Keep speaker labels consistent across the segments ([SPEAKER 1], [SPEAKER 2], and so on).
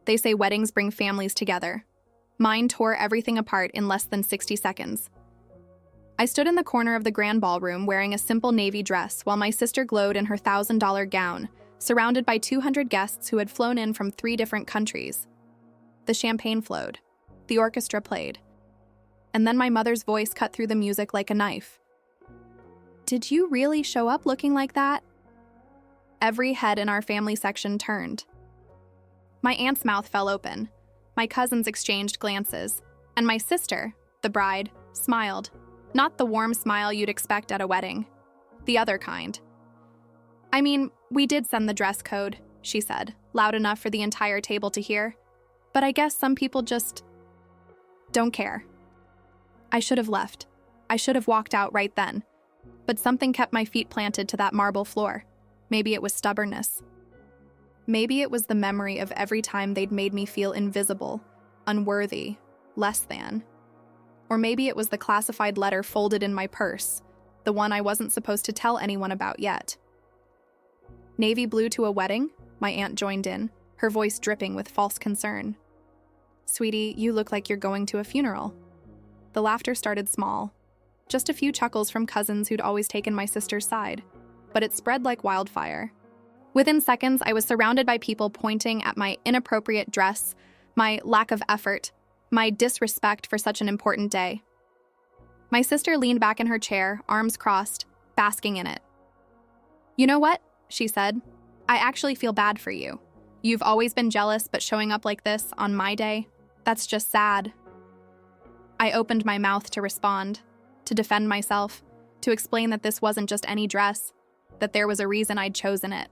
[SPEAKER 1] They say weddings bring families together. Mine tore everything apart in less than 60 seconds. I stood in the corner of the grand ballroom wearing a simple navy dress while my sister glowed in her $1,000 gown, surrounded by 200 guests who had flown in from 3 different countries. The champagne flowed. The orchestra played. And then my mother's voice cut through the music like a knife. "Did you really show up looking like that?" Every head in our family section turned. My aunt's mouth fell open. My cousins exchanged glances. And my sister, the bride, smiled. Not the warm smile you'd expect at a wedding. The other kind. "I mean, we did send the dress code," she said, loud enough for the entire table to hear. "But I guess some people just don't care." I should have left. I should have walked out right then. But something kept my feet planted to that marble floor. Maybe it was stubbornness. Maybe it was the memory of every time they'd made me feel invisible, unworthy, less than. Or maybe it was the classified letter folded in my purse, the one I wasn't supposed to tell anyone about yet. "Navy blue to a wedding?" My aunt joined in, her voice dripping with false concern. "Sweetie, you look like you're going to a funeral." The laughter started small. Just a few chuckles from cousins who'd always taken my sister's side. But it spread like wildfire. Within seconds, I was surrounded by people pointing at my inappropriate dress, my lack of effort, my disrespect for such an important day. My sister leaned back in her chair, arms crossed, basking in it. "You know what?" she said. "I actually feel bad for you. You've always been jealous, but showing up like this on my day, that's just sad." I opened my mouth to respond, to defend myself, to explain that this wasn't just any dress, that there was a reason I'd chosen it.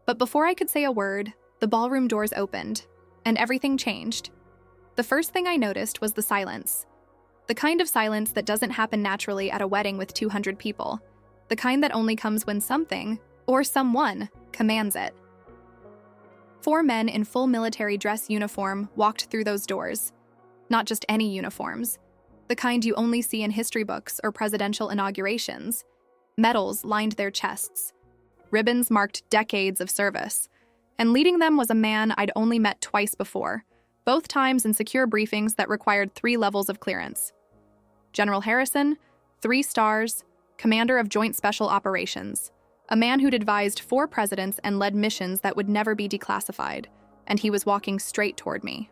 [SPEAKER 1] But before I could say a word, the ballroom doors opened, and everything changed. The first thing I noticed was the silence. The kind of silence that doesn't happen naturally at a wedding with 200 people. The kind that only comes when something, or someone, commands it. 4 men in full military dress uniform walked through those doors. Not just any uniforms. The kind you only see in history books or presidential inaugurations. Medals lined their chests. Ribbons marked decades of service. And leading them was a man I'd only met twice before, both times in secure briefings that required 3 levels of clearance. General Harrison, 3 stars, commander of Joint Special Operations, a man who'd advised 4 presidents and led missions that would never be declassified, and he was walking straight toward me.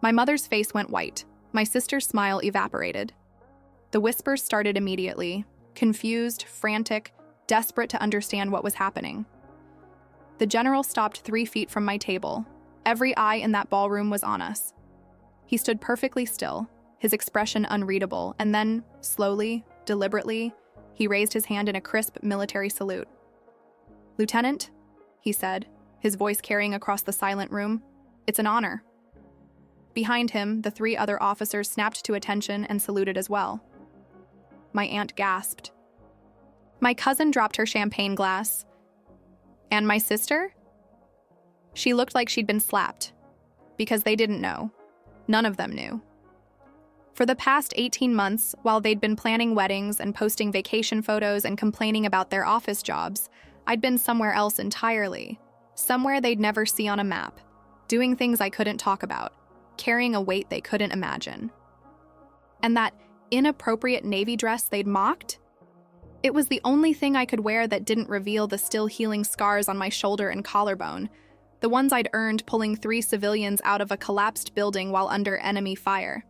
[SPEAKER 1] My mother's face went white. My sister's smile evaporated. The whispers started immediately, confused, frantic, desperate to understand what was happening. The general stopped 3 feet from my table. Every eye in that ballroom was on us. He stood perfectly still, his expression unreadable, and then, slowly, deliberately, he raised his hand in a crisp military salute. "Lieutenant," he said, his voice carrying across the silent room, "it's an honor." Behind him, the 3 other officers snapped to attention and saluted as well. My aunt gasped. My cousin dropped her champagne glass. And my sister? She looked like she'd been slapped. Because they didn't know. None of them knew. For the past 18 months, while they'd been planning weddings and posting vacation photos and complaining about their office jobs, I'd been somewhere else entirely. Somewhere they'd never see on a map. Doing things I couldn't talk about. Carrying a weight they couldn't imagine. And that inappropriate navy dress they'd mocked? It was the only thing I could wear that didn't reveal the still healing scars on my shoulder and collarbone, the ones I'd earned pulling 3 civilians out of a collapsed building while under enemy fire.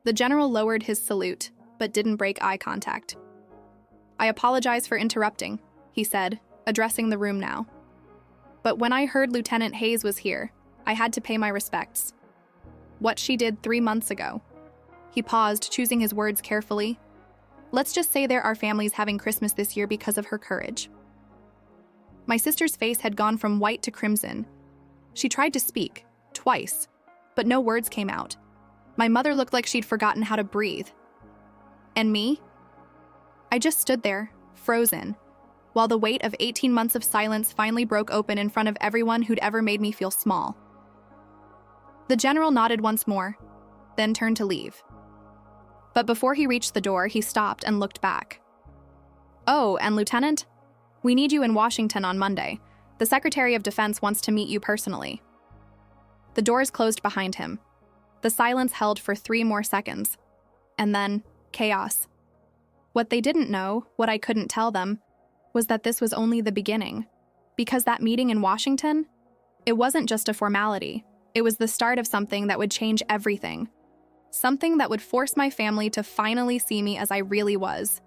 [SPEAKER 1] The general lowered his salute, but didn't break eye contact. "I apologize for interrupting," he said, addressing the room now. "But when I heard Lieutenant Hayes was here, I had to pay my respects. What she did 3 months ago." He paused, choosing his words carefully. "Let's just say there are families having Christmas this year because of her courage." My sister's face had gone from white to crimson. She tried to speak, twice, but no words came out. My mother looked like she'd forgotten how to breathe. And me? I just stood there, frozen, while the weight of 18 months of silence finally broke open in front of everyone who'd ever made me feel small. The general nodded once more, then turned to leave. But before he reached the door, he stopped and looked back. "Oh, and Lieutenant, we need you in Washington on Monday. The Secretary of Defense wants to meet you personally." The doors closed behind him. The silence held for 3 more seconds. And then, chaos. What they didn't know, what I couldn't tell them, was that this was only the beginning. Because that meeting in Washington, it wasn't just a formality. It was the start of something that would change everything. Something that would force my family to finally see me as I really was.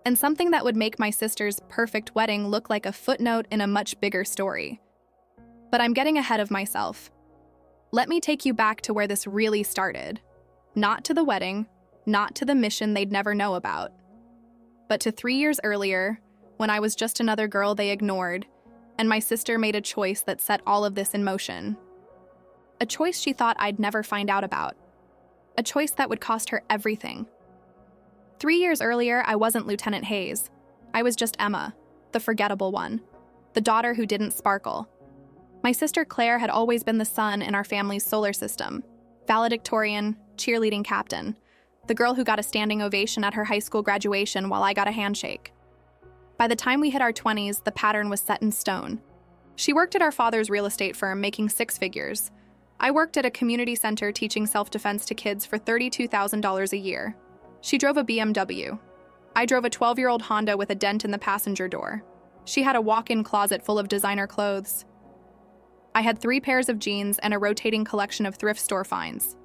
[SPEAKER 1] And something that would make my sister's perfect wedding look like a footnote in a much bigger story. But I'm getting ahead of myself. Let me take you back to where this really started. Not to the wedding, not to the mission they'd never know about, but to 3 years earlier, when I was just another girl they ignored, and my sister made a choice that set all of this in motion. A choice she thought I'd never find out about. A choice that would cost her everything. 3 years earlier, I wasn't Lieutenant Hayes. I was just Emma, the forgettable one, the daughter who didn't sparkle. My sister Claire had always been the sun in our family's solar system, valedictorian, cheerleading captain, the girl who got a standing ovation at her high school graduation while I got a handshake. By the time we hit our 20s, the pattern was set in stone. She worked at our father's real estate firm, making 6 figures. I worked at a community center teaching self-defense to kids for $32,000 a year. She drove a BMW. I drove a 12-year-old Honda with a dent in the passenger door. She had a walk-in closet full of designer clothes. I had 3 pairs of jeans and a rotating collection of thrift store finds.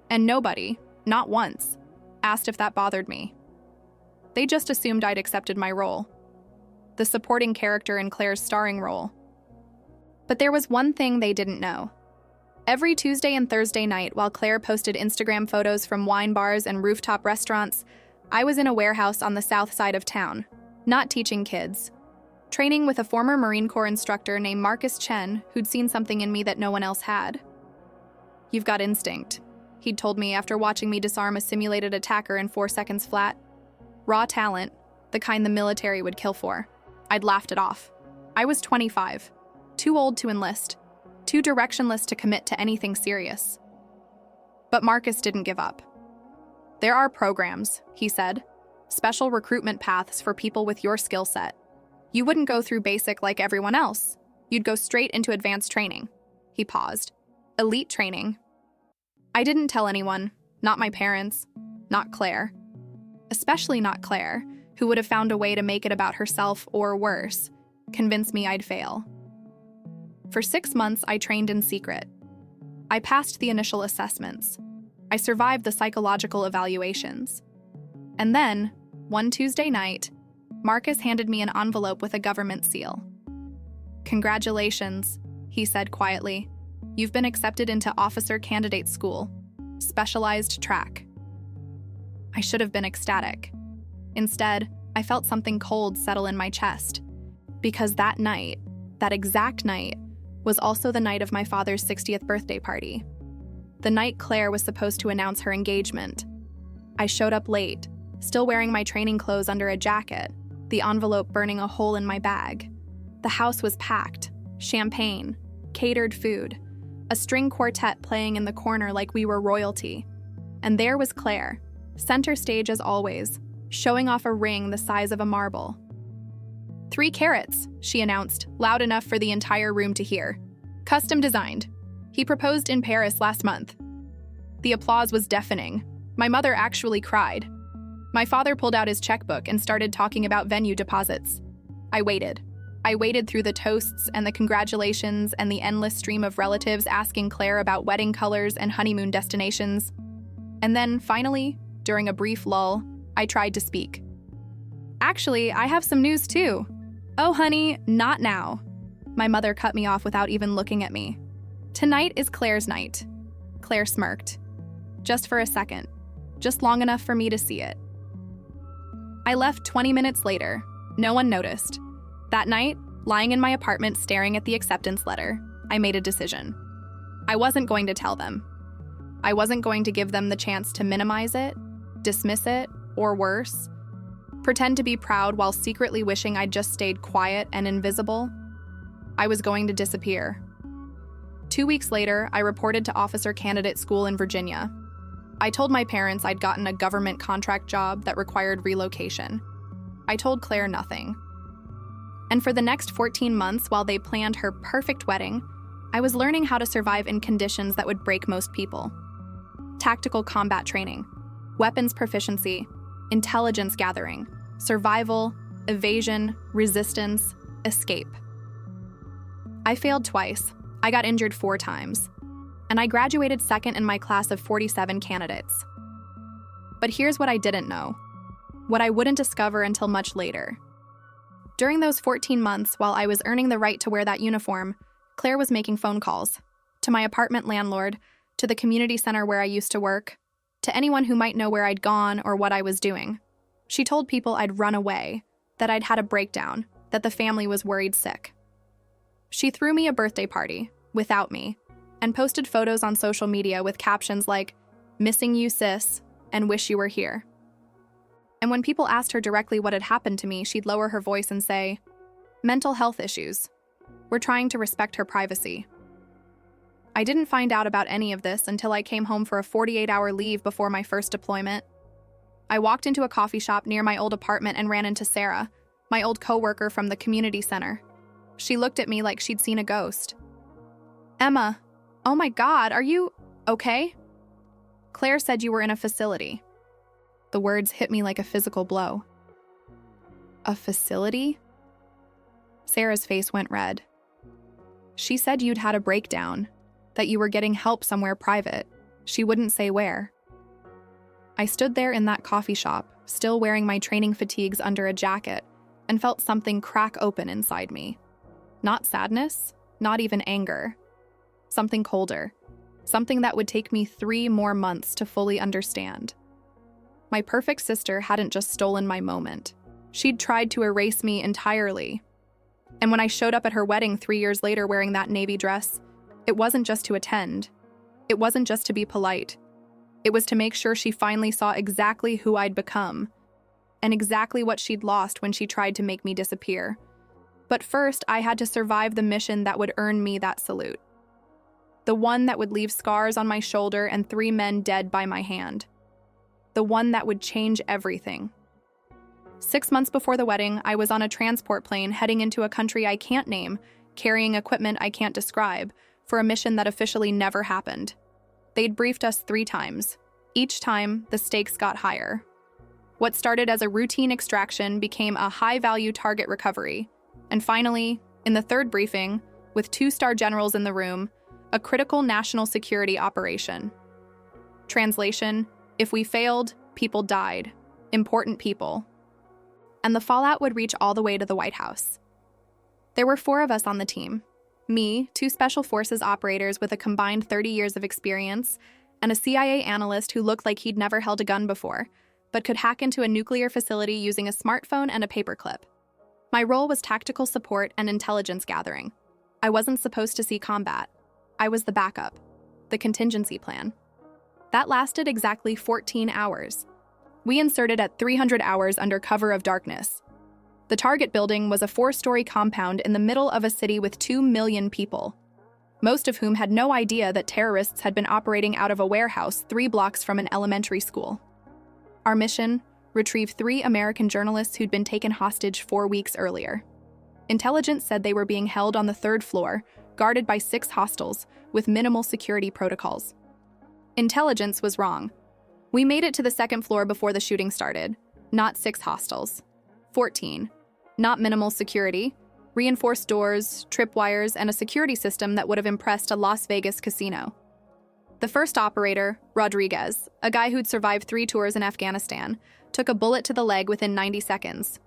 [SPEAKER 1] And nobody, not once, asked if that bothered me. They just assumed I'd accepted my role. The supporting character in Claire's starring role. But there was one thing they didn't know. Every Tuesday and Thursday night, while Claire posted Instagram photos from wine bars and rooftop restaurants, I was in a warehouse on the south side of town, not teaching kids. Training with a former Marine Corps instructor named Marcus Chen, who'd seen something in me that no one else had. "You've got instinct," he'd told me after watching me disarm a simulated attacker in 4 seconds flat. Raw talent, the kind the military would kill for. I'd laughed it off. I was 25, too old to enlist, too directionless to commit to anything serious. But Marcus didn't give up. "There are programs," he said, "special recruitment paths for people with your skill set. You wouldn't go through basic like everyone else. You'd go straight into advanced training." He paused. "Elite training." I didn't tell anyone, not my parents, not Claire. Especially not Claire, who would have found a way to make it about herself or worse, convince me I'd fail. For 6 months, I trained in secret. I passed the initial assessments. I survived the psychological evaluations. And then, one Tuesday night, Marcus handed me an envelope with a government seal. "Congratulations," he said quietly. "You've been accepted into Officer Candidate School, specialized track." I should have been ecstatic. Instead, I felt something cold settle in my chest. Because that night, that exact night, was also the night of my father's 60th birthday party. The night Claire was supposed to announce her engagement. I showed up late, still wearing my training clothes under a jacket, the envelope burning a hole in my bag. The house was packed, champagne, catered food, a string quartet playing in the corner like we were royalty. And there was Claire, center stage as always, showing off a ring the size of a marble. 3 carats, she announced, loud enough for the entire room to hear. "Custom designed. He proposed in Paris last month." The applause was deafening. My mother actually cried. My father pulled out his checkbook and started talking about venue deposits. I waited. I waited through the toasts and the congratulations and the endless stream of relatives asking Claire about wedding colors and honeymoon destinations. And then, finally, during a brief lull, I tried to speak. "Actually, I have some news too." "Oh, honey, not now." My mother cut me off without even looking at me. "Tonight is Claire's night." Claire smirked. Just for a second. Just long enough for me to see it. I left 20 minutes later. No one noticed. That night, lying in my apartment staring at the acceptance letter, I made a decision. I wasn't going to tell them. I wasn't going to give them the chance to minimize it, dismiss it, or worse, pretend to be proud while secretly wishing I'd just stayed quiet and invisible. I was going to disappear. 2 weeks later, I reported to Officer Candidate School in Virginia. I told my parents I'd gotten a government contract job that required relocation. I told Claire nothing. And for the next 14 months, while they planned her perfect wedding, I was learning how to survive in conditions that would break most people. Tactical combat training, weapons proficiency, intelligence gathering, survival, evasion, resistance, escape. I failed twice. I got injured 4 times. And I graduated second in my class of 47 candidates. But here's what I didn't know. What I wouldn't discover until much later. During those 14 months, while I was earning the right to wear that uniform, Claire was making phone calls. To my apartment landlord, to the community center where I used to work, to anyone who might know where I'd gone or what I was doing. She told people I'd run away, that I'd had a breakdown, that the family was worried sick. She threw me a birthday party, without me, and posted photos on social media with captions like, "Missing you, sis," and "Wish you were here." And when people asked her directly what had happened to me, she'd lower her voice and say, "Mental health issues. We're trying to respect her privacy." I didn't find out about any of this until I came home for a 48-hour leave before my first deployment. I walked into a coffee shop near my old apartment and ran into Sarah, my old coworker from the community center. She looked at me like she'd seen a ghost. "Emma, oh my God, are you okay? Claire said you were in a facility." The words hit me like a physical blow. "A facility?" Sarah's face went red. "She said you'd had a breakdown, that you were getting help somewhere private. She wouldn't say where." I stood there in that coffee shop, still wearing my training fatigues under a jacket, and felt something crack open inside me. Not sadness, not even anger. Something colder. Something that would take me 3 more months to fully understand. My perfect sister hadn't just stolen my moment. She'd tried to erase me entirely. And when I showed up at her wedding 3 years later wearing that navy dress, it wasn't just to attend. It wasn't just to be polite. It was to make sure she finally saw exactly who I'd become, and exactly what she'd lost when she tried to make me disappear. But first, I had to survive the mission that would earn me that salute. The one that would leave scars on my shoulder and 3 men dead by my hand. The one that would change everything. 6 months before the wedding, I was on a transport plane heading into a country I can't name, carrying equipment I can't describe, for a mission that officially never happened. They'd briefed us 3 times. Each time, the stakes got higher. What started as a routine extraction became a high-value target recovery. And finally, in the 3rd briefing, with 2-star generals in the room, a critical national security operation. Translation: if we failed, people died. Important people. And the fallout would reach all the way to the White House. There were 4 of us on the team. Me, 2 Special Forces operators with a combined 30 years of experience, and a CIA analyst who looked like he'd never held a gun before, but could hack into a nuclear facility using a smartphone and a paperclip. My role was tactical support and intelligence gathering. I wasn't supposed to see combat. I was the backup, the contingency plan. That lasted exactly 14 hours. We inserted at 300 hours under cover of darkness. The target building was a 4-story compound in the middle of a city with 2 million people, most of whom had no idea that terrorists had been operating out of a warehouse 3 blocks from an elementary school. Our mission: retrieve 3 American journalists who'd been taken hostage 4 weeks earlier. Intelligence said they were being held on the 3rd floor, guarded by 6 hostiles, with minimal security protocols. Intelligence was wrong. We made it to the 2nd floor before the shooting started. Not 6 hostiles. 14. Not minimal security. Reinforced doors, tripwires, and a security system that would have impressed a Las Vegas casino. The first operator, Rodriguez, a guy who'd survived 3 tours in Afghanistan, took a bullet to the leg within 90 seconds.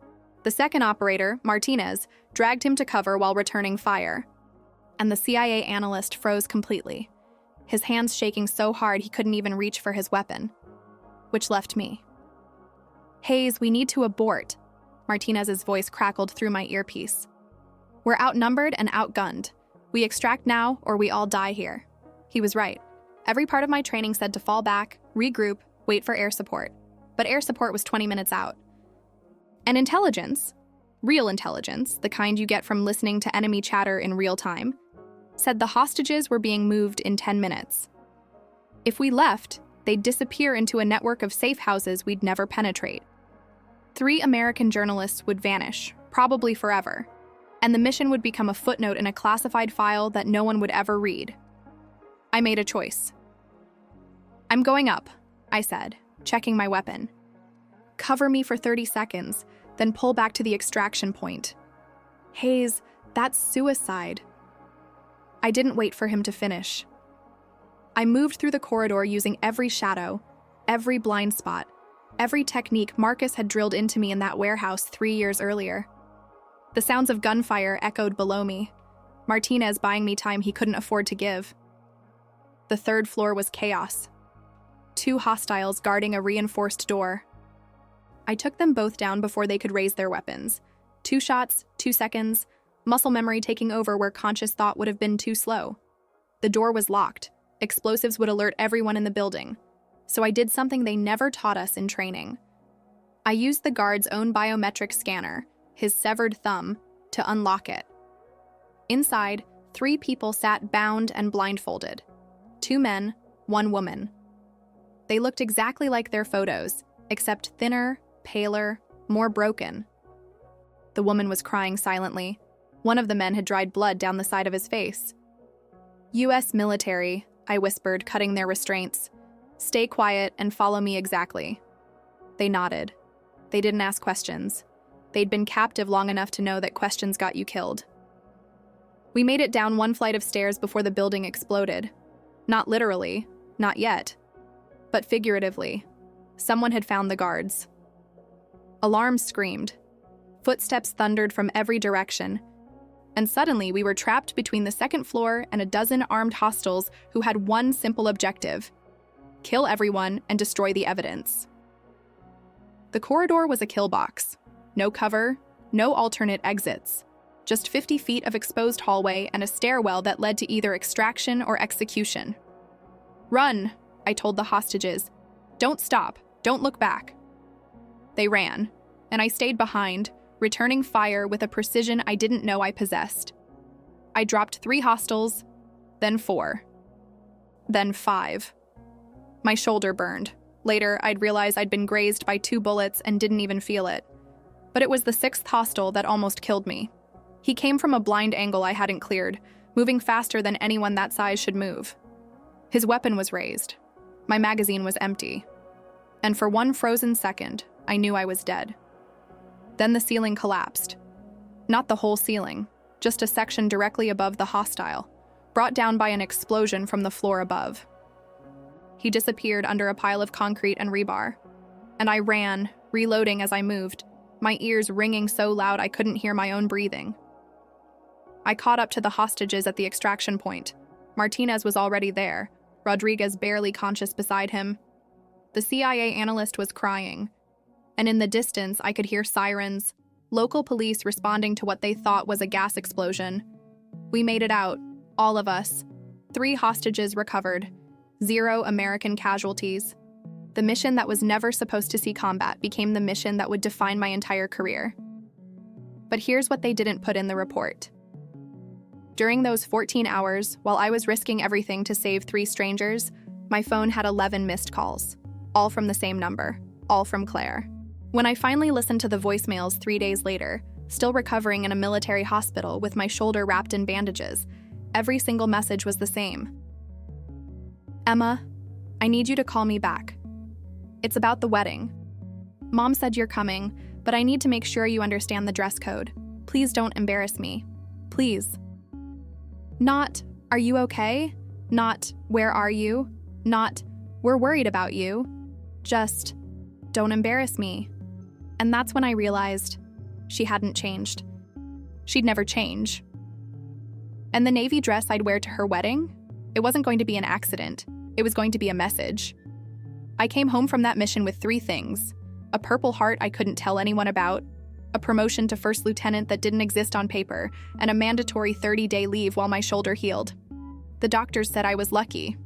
[SPEAKER 1] The second operator, Martinez, dragged him to cover while returning fire. And the CIA analyst froze completely, his hands shaking so hard he couldn't even reach for his weapon. Which left me. "Hayes, we need to abort." Martinez's voice crackled through my earpiece. "We're outnumbered and outgunned. We extract now or we all die here." He was right. Every part of my training said to fall back, regroup, wait for air support. But air support was 20 minutes out. And intelligence, real intelligence, the kind you get from listening to enemy chatter in real time, said the hostages were being moved in 10 minutes. If we left, they'd disappear into a network of safe houses we'd never penetrate. 3 American journalists would vanish, probably forever. and the mission would become a footnote in a classified file that no one would ever read. I made a choice. "I'm going up," I said, checking my weapon. "Cover me for 30 seconds, then pull back to the extraction point." "Hayes, that's suicide." I didn't wait for him to finish. I moved through the corridor using every shadow, every blind spot, every technique Marcus had drilled into me in that warehouse 3 years earlier. The sounds of gunfire echoed below me, Martinez buying me time he couldn't afford to give. The third floor was chaos. 2 hostiles guarding a reinforced door. I took them both down before they could raise their weapons. 2 shots, 2 seconds, muscle memory taking over where conscious thought would have been too slow. The door was locked. Explosives would alert everyone in the building. So I did something they never taught us in training. I used the guard's own biometric scanner, his severed thumb, to unlock it. Inside, 3 people sat bound and blindfolded. 2 men, 1 woman. They looked exactly like their photos, except thinner, paler, more broken. The woman was crying silently. One of the men had dried blood down the side of his face. "U.S. military," I whispered, cutting their restraints. "Stay quiet and follow me exactly." They nodded. They didn't ask questions. They'd been captive long enough to know that questions got you killed. We made it down 1 flight of stairs before the building exploded. Not literally, not yet, but figuratively. Someone had found the guards. Alarms screamed. Footsteps thundered from every direction. And suddenly we were trapped between the 2nd floor and a dozen armed hostiles who had one simple objective: kill everyone and destroy the evidence. The corridor was a kill box. No cover, no alternate exits. Just 50 feet of exposed hallway and a stairwell that led to either extraction or execution. "Run," I told the hostages. "Don't stop, don't look back." They ran, and I stayed behind, returning fire with a precision I didn't know I possessed. I dropped 3 hostiles, then 4, then 5. My shoulder burned. Later, I'd realize I'd been grazed by 2 bullets and didn't even feel it. But it was the 6th hostile that almost killed me. He came from a blind angle I hadn't cleared, moving faster than anyone that size should move. His weapon was raised. My magazine was empty. And for 1 frozen second, I knew I was dead. Then the ceiling collapsed. Not the whole ceiling, just a section directly above the hostile, brought down by an explosion from the floor above. He disappeared under a pile of concrete and rebar. And I ran, reloading as I moved, my ears ringing so loud I couldn't hear my own breathing. I caught up to the hostages at the extraction point. Martinez was already there, Rodriguez barely conscious beside him. The CIA analyst was crying, and in the distance I could hear sirens, local police responding to what they thought was a gas explosion. We made it out, all of us. 3 hostages recovered, 0 American casualties. The mission that was never supposed to see combat became the mission that would define my entire career. But here's what they didn't put in the report. During those 14 hours, while I was risking everything to save 3 strangers, my phone had 11 missed calls, all from the same number, all from Claire. When I finally listened to the voicemails 3 days later, still recovering in a military hospital with my shoulder wrapped in bandages, every single message was the same. "Emma, I need you to call me back. It's about the wedding. Mom said you're coming, but I need to make sure you understand the dress code. Please don't embarrass me. Please." Not, "Are you okay?" Not, "Where are you?" Not, "We're worried about you." Just, "Don't embarrass me." And that's when I realized she hadn't changed. She'd never change. And the navy dress I'd wear to her wedding, it wasn't going to be an accident. It was going to be a message. I came home from that mission with 3 things: a Purple Heart I couldn't tell anyone about, a promotion to first lieutenant that didn't exist on paper, and a mandatory 30-day leave while my shoulder healed. The doctors said I was lucky.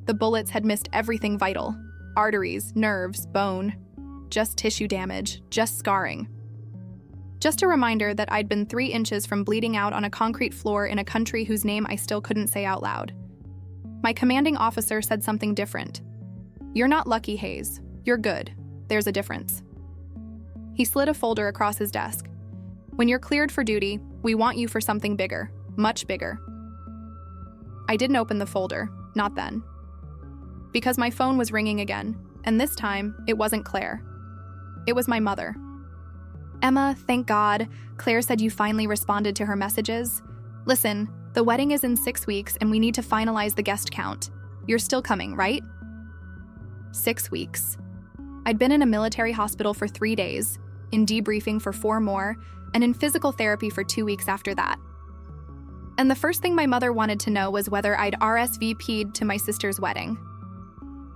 [SPEAKER 1] The bullets had missed everything vital: arteries, nerves, bone. Just tissue damage, just scarring. Just a reminder that I'd been 3 inches from bleeding out on a concrete floor in a country whose name I still couldn't say out loud. My commanding officer said something different. "You're not lucky, Hayes. You're good. There's a difference." He slid a folder across his desk. When you're cleared for duty, we want you for something bigger, much bigger. I didn't open the folder, not then. Because my phone was ringing again, and this time, it wasn't Claire. It was my mother. Emma, thank God, Claire said you finally responded to her messages. Listen, the wedding is in 6 weeks and we need to finalize the guest count. You're still coming, right? 6 weeks. I'd been in a military hospital for 3 days, in debriefing for 4 more, and in physical therapy for 2 weeks after that. And the first thing my mother wanted to know was whether I'd RSVP'd to my sister's wedding.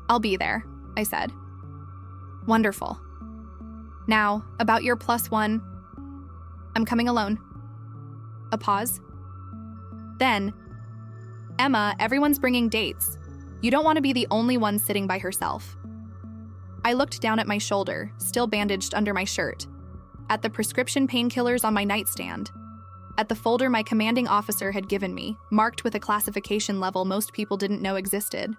[SPEAKER 1] I'll be there, I said. Wonderful. Now, about your +1. I'm coming alone. A pause. Then, Emma, everyone's bringing dates. You don't want to be the only one sitting by herself. I looked down at my shoulder, still bandaged under my shirt, at the prescription painkillers on my nightstand, at the folder my commanding officer had given me, marked with a classification level most people didn't know existed.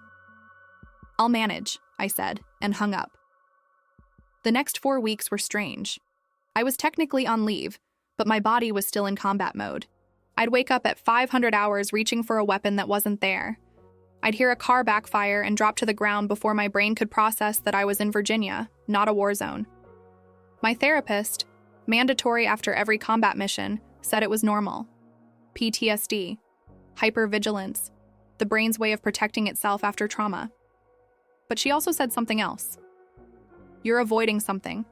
[SPEAKER 1] I'll manage, I said, and hung up. The next 4 weeks were strange. I was technically on leave, but my body was still in combat mode. I'd wake up at 500 hours reaching for a weapon that wasn't there. I'd hear a car backfire and drop to the ground before my brain could process that I was in Virginia, not a war zone. My therapist, mandatory after every combat mission, said it was normal. PTSD, hypervigilance, the brain's way of protecting itself after trauma. But she also said something else. You're avoiding something.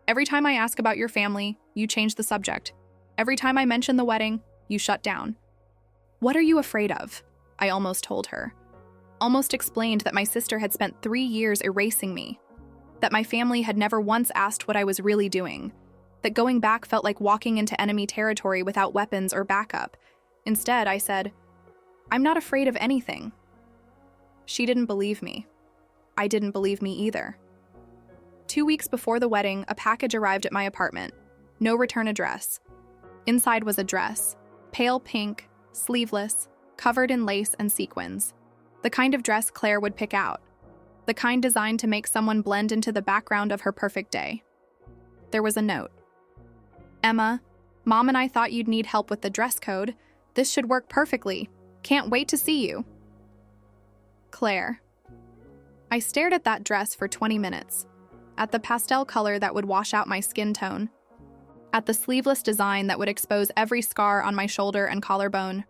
[SPEAKER 1] Every time I ask about your family, you change the subject. Every time I mention the wedding, you shut down. What are you afraid of? I almost told her. Almost explained that my sister had spent 3 years erasing me. That my family had never once asked what I was really doing. That going back felt like walking into enemy territory without weapons or backup. Instead, I said, I'm not afraid of anything. She didn't believe me. I didn't believe me either. 2 weeks before the wedding, a package arrived at my apartment. No return address. Inside was a dress, pale pink, sleeveless, covered in lace and sequins. The kind of dress Claire would pick out. The kind designed to make someone blend into the background of her perfect day. There was a note. Emma, Mom and I thought you'd need help with the dress code. This should work perfectly. Can't wait to see you. Claire. I stared at that dress for 20 minutes. At the pastel color that would wash out my skin tone. At the sleeveless design that would expose every scar on my shoulder and collarbone.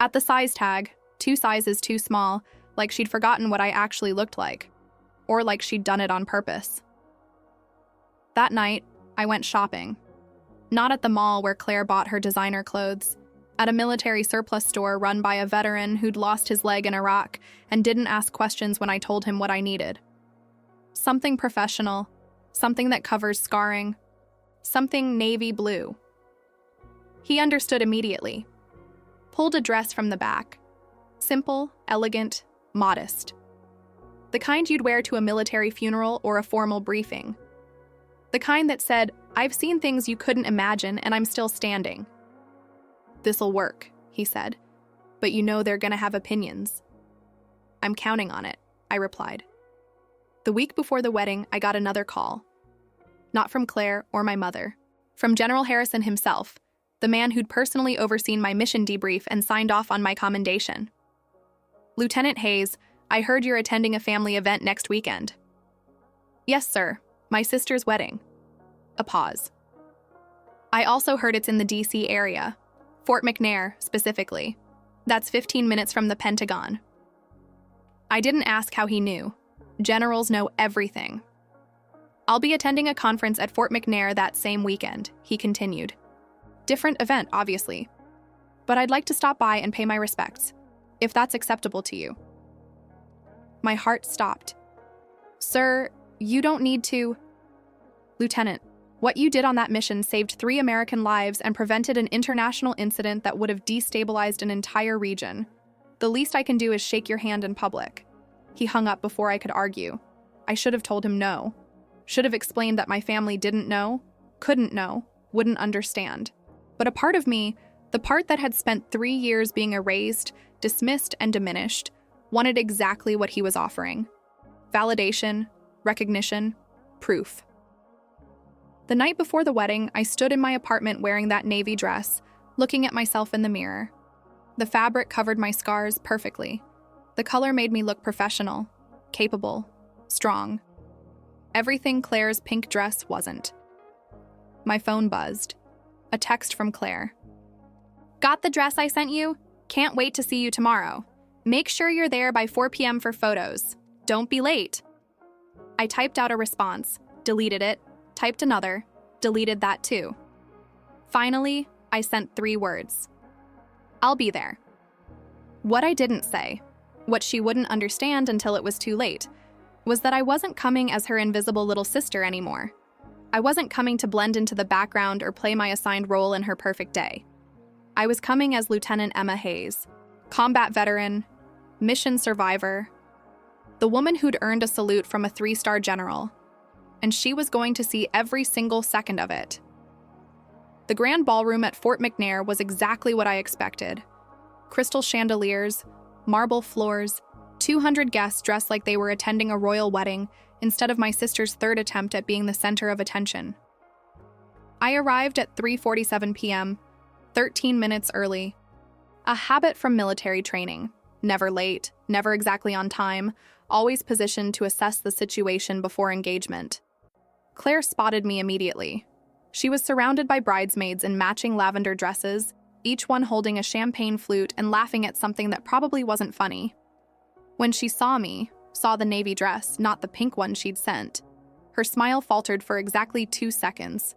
[SPEAKER 1] At the size tag, 2 sizes too small, like she'd forgotten what I actually looked like. Or like she'd done it on purpose. That night, I went shopping. Not at the mall where Claire bought her designer clothes. At a military surplus store run by a veteran who'd lost his leg in Iraq and didn't ask questions when I told him what I needed. Something professional, something that covers scarring, something navy blue. He understood immediately. Pulled a dress from the back. Simple, elegant, modest. The kind you'd wear to a military funeral or a formal briefing. The kind that said, I've seen things you couldn't imagine and I'm still standing. This'll work, he said, but you know they're gonna have opinions. I'm counting on it, I replied. The week before the wedding, I got another call. Not from Claire or my mother. From General Harrison himself, the man who'd personally overseen my mission debrief and signed off on my commendation. Lieutenant Hayes, I heard you're attending a family event next weekend. Yes, sir. My sister's wedding. A pause. I also heard it's in the D.C. area. Fort McNair, specifically. That's 15 minutes from the Pentagon. I didn't ask how he knew. Generals know everything. I'll be attending a conference at Fort McNair that same weekend, he continued. Different event, obviously. But I'd like to stop by and pay my respects, if that's acceptable to you. My heart stopped. Sir, you don't need to. Lieutenant, what you did on that mission saved 3 American lives and prevented an international incident that would have destabilized an entire region. The least I can do is shake your hand in public. He hung up before I could argue. I should have told him no. Should have explained that my family didn't know, couldn't know, wouldn't understand. But a part of me, the part that had spent 3 years being erased, dismissed, and diminished, wanted exactly what he was offering. Validation, recognition, proof. The night before the wedding, I stood in my apartment wearing that navy dress, looking at myself in the mirror. The fabric covered my scars perfectly. The color made me look professional, capable, strong. Everything Claire's pink dress wasn't. My phone buzzed. A text from Claire. "Got the dress I sent you? Can't wait to see you tomorrow. Make sure you're there by 4 p.m. for photos. Don't be late." I typed out a response, deleted it, typed another, deleted that too. Finally, I sent 3 words. "I'll be there." What I didn't say, what she wouldn't understand until it was too late, was that I wasn't coming as her invisible little sister anymore. I wasn't coming to blend into the background or play my assigned role in her perfect day. I was coming as Lieutenant Emma Hayes, combat veteran, mission survivor, the woman who'd earned a salute from a 3-star general, and she was going to see every single second of it. The grand ballroom at Fort McNair was exactly what I expected. Crystal chandeliers, marble floors, 200 guests dressed like they were attending a royal wedding instead of my sister's 3rd attempt at being the center of attention. I arrived at 3:47 p.m., 13 minutes early. A habit from military training. Never late, never exactly on time, always positioned to assess the situation before engagement. Claire spotted me immediately. She was surrounded by bridesmaids in matching lavender dresses, each one holding a champagne flute and laughing at something that probably wasn't funny. When she saw me, saw the navy dress, not the pink one she'd sent, her smile faltered for exactly 2 seconds.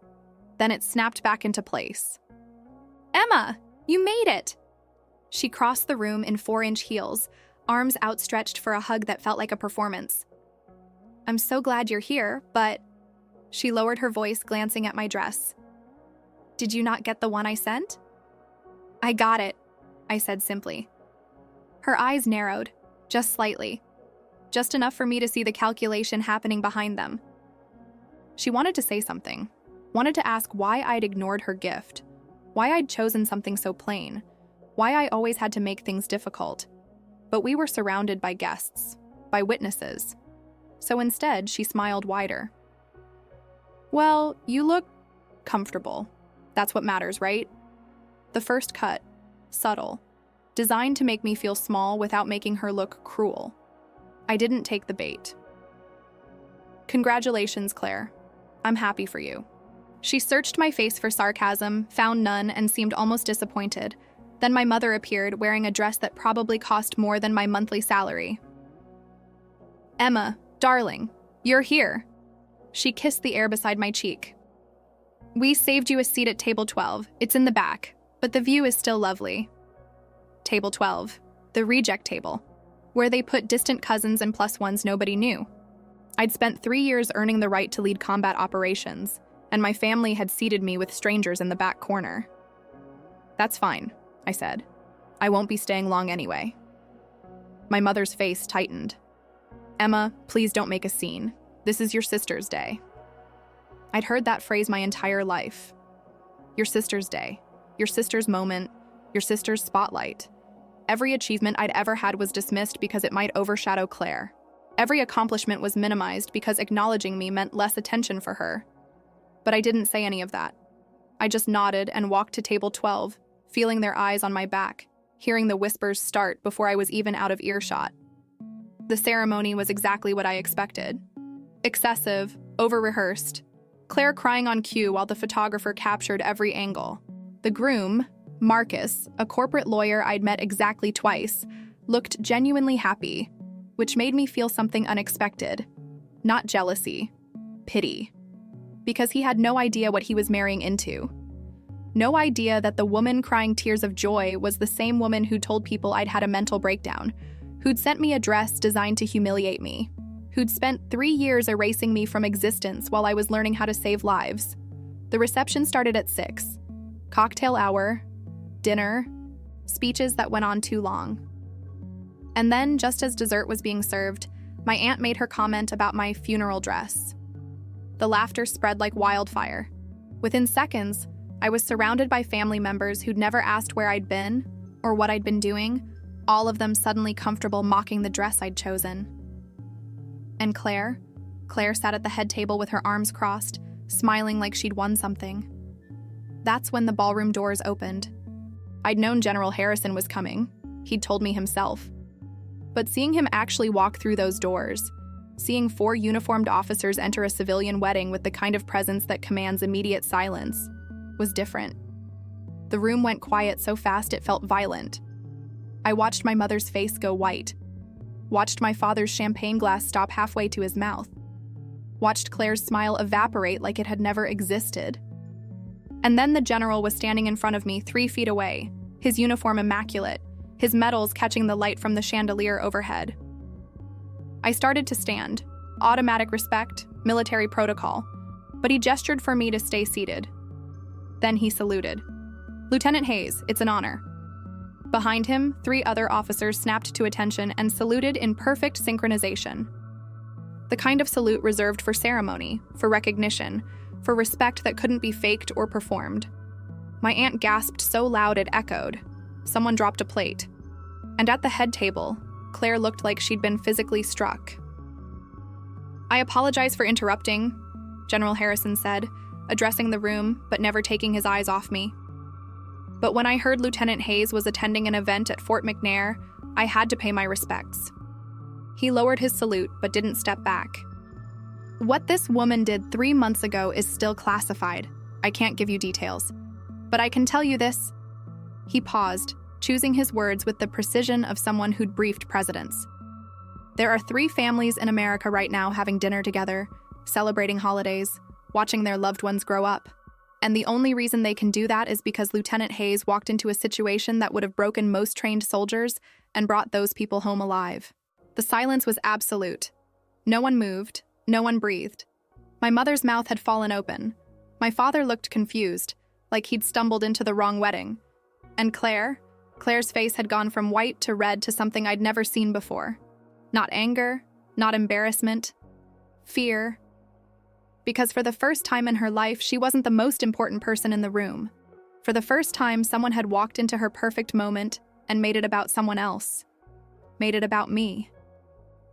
[SPEAKER 1] Then it snapped back into place. "Emma, you made it!" She crossed the room in 4-inch heels, arms outstretched for a hug that felt like a performance. "I'm so glad you're here, but..." She lowered her voice, glancing at my dress. "Did you not get the one I sent?" "I got it," I said simply. Her eyes narrowed, just slightly. Just enough for me to see the calculation happening behind them. She wanted to say something, wanted to ask why I'd ignored her gift, why I'd chosen something so plain, why I always had to make things difficult. But we were surrounded by guests, by witnesses. So instead, she smiled wider. "Well, you look comfortable. That's what matters, right?" The first cut, subtle, designed to make me feel small without making her look cruel. I didn't take the bait. "Congratulations, Claire. I'm happy for you." She searched my face for sarcasm, found none, and seemed almost disappointed. Then my mother appeared, wearing a dress that probably cost more than my monthly salary. "Emma, darling, you're here." She kissed the air beside my cheek. "We saved you a seat at table 12. It's in the back, but the view is still lovely." Table 12, the reject table, where they put distant cousins and +1s nobody knew. I'd spent 3 years earning the right to lead combat operations, and my family had seated me with strangers in the back corner. "That's fine," I said. "I won't be staying long anyway." My mother's face tightened. "Emma, please don't make a scene. This is your sister's day." I'd heard that phrase my entire life. Your sister's day, your sister's moment, your sister's spotlight. Every achievement I'd ever had was dismissed because it might overshadow Claire. Every accomplishment was minimized because acknowledging me meant less attention for her. But I didn't say any of that. I just nodded and walked to table 12, feeling their eyes on my back, hearing the whispers start before I was even out of earshot. The ceremony was exactly what I expected. Excessive, over-rehearsed. Claire crying on cue while the photographer captured every angle. The groom, Marcus, a corporate lawyer I'd met exactly twice, looked genuinely happy, which made me feel something unexpected. Not jealousy, pity. Because he had no idea what he was marrying into. No idea that the woman crying tears of joy was the same woman who told people I'd had a mental breakdown, who'd sent me a dress designed to humiliate me, who'd spent 3 years erasing me from existence while I was learning how to save lives. The reception started at 6. Cocktail hour, dinner, speeches that went on too long. And then, just as dessert was being served, my aunt made her comment about my funeral dress. The laughter spread like wildfire. Within seconds, I was surrounded by family members who'd never asked where I'd been or what I'd been doing, all of them suddenly comfortable mocking the dress I'd chosen. And Claire sat at the head table with her arms crossed, smiling like she'd won something. That's when the ballroom doors opened. I'd known General Harrison was coming. He'd told me himself. But seeing him actually walk through those doors, seeing 4 uniformed officers enter a civilian wedding with the kind of presence that commands immediate silence, was different. The room went quiet so fast it felt violent. I watched my mother's face go white, watched my father's champagne glass stop halfway to his mouth, watched Claire's smile evaporate like it had never existed. And then the general was standing in front of me 3 feet away, his uniform immaculate, his medals catching the light from the chandelier overhead. I started to stand, automatic respect, military protocol, but he gestured for me to stay seated. Then he saluted. "Lieutenant Hayes, it's an honor." Behind him, 3 other officers snapped to attention and saluted in perfect synchronization. The kind of salute reserved for ceremony, for recognition, for respect that couldn't be faked or performed. My aunt gasped so loud it echoed. Someone dropped a plate. And at the head table, Claire looked like she'd been physically struck. "I apologize for interrupting," General Harrison said, addressing the room but never taking his eyes off me. But when I heard Lieutenant Hayes was attending an event at Fort McNair, I had to pay my respects. He lowered his salute but didn't step back. "What this woman did 3 months ago is still classified. I can't give you details. But I can tell you this." He paused, choosing his words with the precision of someone who'd briefed presidents. "There are 3 families in America right now having dinner together, celebrating holidays, watching their loved ones grow up. And the only reason they can do that is because Lieutenant Hayes walked into a situation that would have broken most trained soldiers and brought those people home alive." The silence was absolute. No one moved, no one breathed. My mother's mouth had fallen open. My father looked confused, like he'd stumbled into the wrong wedding. And Claire's face had gone from white to red to something I'd never seen before. Not anger, not embarrassment, fear. Because for the first time in her life, she wasn't the most important person in the room. For the first time, someone had walked into her perfect moment and made it about someone else. Made it about me.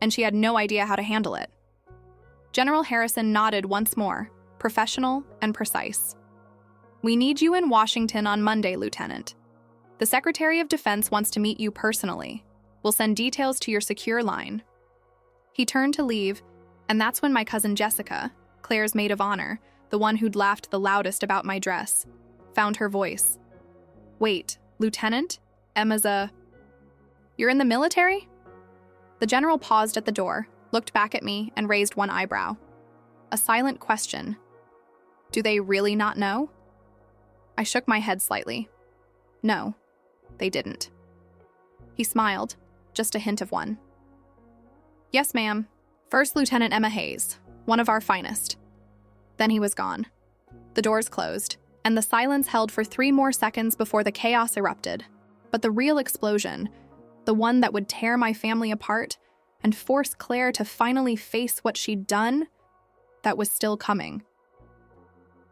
[SPEAKER 1] And she had no idea how to handle it. General Harrison nodded once more, professional and precise. "We need you in Washington on Monday, Lieutenant. The Secretary of Defense wants to meet you personally. We'll send details to your secure line." He turned to leave, and that's when my cousin Jessica, Claire's maid of honor, the one who'd laughed the loudest about my dress, found her voice. "Wait, Lieutenant? Emma's You're in the military?" The general paused at the door, looked back at me, and raised one eyebrow. A silent question. Do they really not know? I shook my head slightly. No, they didn't. He smiled, just a hint of one. "Yes, ma'am. First Lieutenant Emma Hayes, one of our finest." Then he was gone. The doors closed, and the silence held for 3 more seconds before the chaos erupted. But the real explosion, the one that would tear my family apart and force Claire to finally face what she'd done, that was still coming.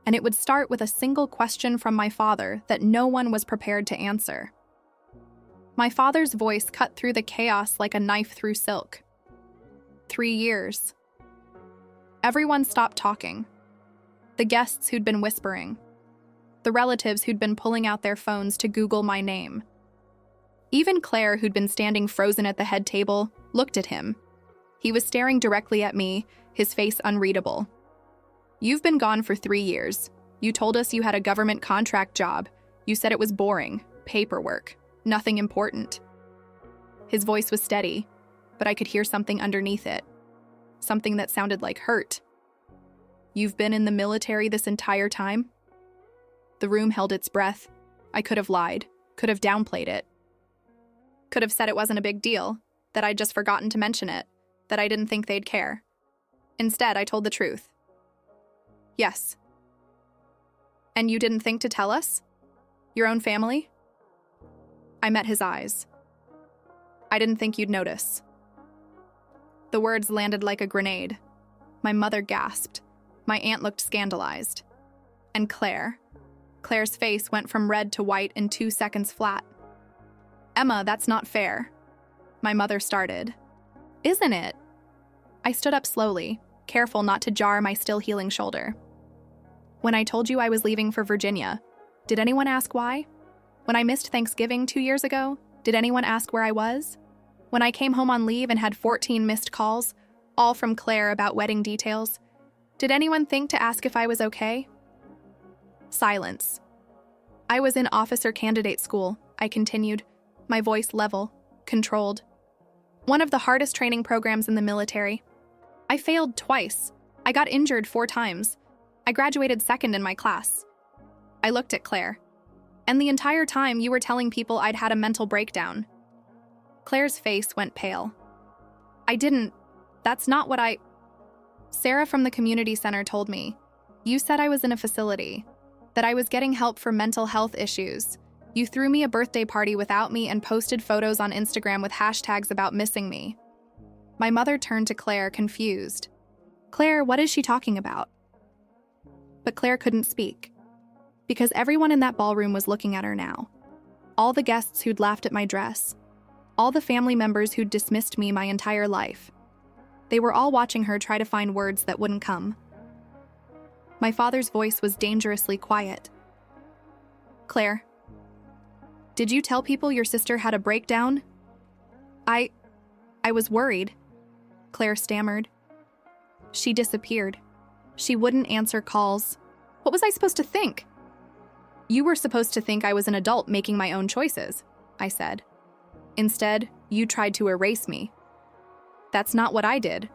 [SPEAKER 1] And it would start with a single question from my father that no one was prepared to answer. My father's voice cut through the chaos like a knife through silk. 3 years. Everyone stopped talking. The guests who'd been whispering. The relatives who'd been pulling out their phones to Google my name. Even Claire, who'd been standing frozen at the head table, looked at him. He was staring directly at me, his face unreadable. "You've been gone for 3 years. You told us you had a government contract job. You said it was boring, paperwork, nothing important." His voice was steady, but I could hear something underneath it. Something that sounded like hurt. "You've been in the military this entire time?" The room held its breath. I could have lied, could have downplayed it. Could have said it wasn't a big deal, that I'd just forgotten to mention it, that I didn't think they'd care. Instead, I told the truth. "Yes." "And you didn't think to tell us? Your own family?" I met his eyes. "I didn't think you'd notice." The words landed like a grenade. My mother gasped. My aunt looked scandalized. And Claire's face went from red to white in 2 seconds flat. "Emma, that's not fair." My mother started. "Isn't it?" I stood up slowly, careful not to jar my still healing shoulder. When I told you I was leaving for Virginia, did anyone ask why? When I missed Thanksgiving 2 years ago, did anyone ask where I was? When I came home on leave and had 14 missed calls, all from Claire about wedding details, did anyone think to ask if I was okay? Silence. I was in officer candidate school, I continued, my voice level, controlled. One of the hardest training programs in the military. I failed twice. I got injured 4 times. I graduated second in my class. I looked at Claire. And the entire time you were telling people I'd had a mental breakdown. Claire's face went pale. I didn't. That's not what I... Sarah from the community center told me. You said I was in a facility, that I was getting help for mental health issues. You threw me a birthday party without me and posted photos on Instagram with hashtags about missing me. My mother turned to Claire, confused. Claire, what is she talking about? But Claire couldn't speak, because everyone in that ballroom was looking at her now. All the guests who'd laughed at my dress, all the family members who'd dismissed me my entire life. They were all watching her try to find words that wouldn't come. My father's voice was dangerously quiet. Claire, did you tell people your sister had a breakdown? I was worried, Claire stammered. She disappeared. She wouldn't answer calls. What was I supposed to think? You were supposed to think I was an adult making my own choices, I said. Instead, you tried to erase me. That's not what I did.